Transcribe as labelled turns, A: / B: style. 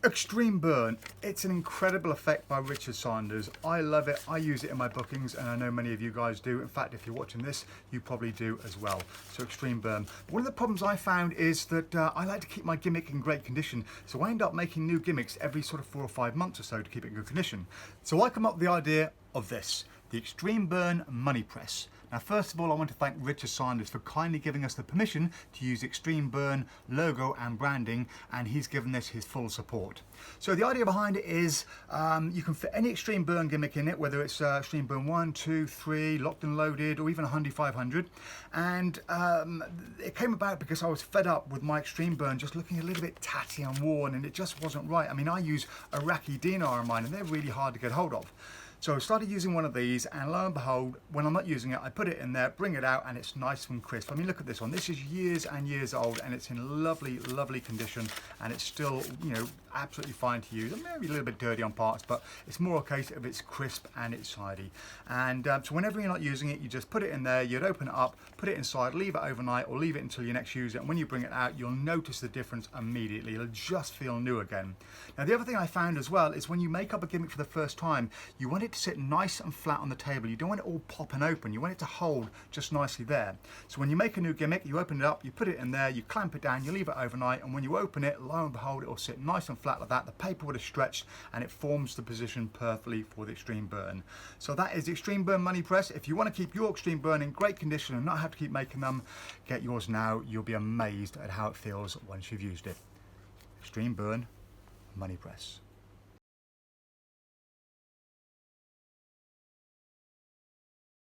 A: Extreme Burn. It's an incredible effect by Richard Saunders. I love it. I use it in my bookings and I know many of you guys do. In fact, if you're watching this, you probably do as well. So Extreme Burn. One of the problems I found is that I like to keep my gimmick in great condition. So I end up making new gimmicks every sort of 4 or 5 months or so to keep it in good condition. So I come up with the idea of this, the Extreme Burn Money Press. Now, first of all, I want to thank Richard Saunders for kindly giving us the permission to use Extreme Burn logo and branding, and he's given this his full support. So the idea behind it is you can fit any Extreme Burn gimmick in it, whether it's Extreme Burn 1, 2, 3, locked and loaded, or even a Hundy 500. And it came about because I was fed up with my Extreme Burn just looking a little bit tatty and worn, and it just wasn't right. I mean, I use Iraqi dinar in mine, and they're really hard to get hold of. So I started using one of these, and lo and behold, when I'm not using it, I put it in there, bring it out, and it's nice and crisp. I mean, look at this one. This is years and years old, and it's in lovely, lovely condition, and it's still, you know, absolutely fine to use. Maybe a little bit dirty on parts, but it's more a case of it's crisp and it's tidy. And so whenever you're not using it, you just put it in there, you'd open it up, put it inside, leave it overnight, or leave it until you next use it. And when you bring it out, you'll notice the difference immediately. It'll just feel new again. Now, the other thing I found as well is when you make up a gimmick for the first time, you want it to sit nice and flat on the table. You don't want it all popping open. You want it to hold just nicely there. So when you make a new gimmick, you open it up, you put it in there, you clamp it down, you leave it overnight, and when you open it, lo and behold, it will sit nice and flat like that. The paper would have stretched, and it forms the position perfectly for the Extreme Burn. So that is the Extreme Burn Money Press. If you want to keep your Extreme Burn in great condition and not have to keep making them, get yours now. You'll be amazed at how it feels once you've used it. Extreme Burn Money Press.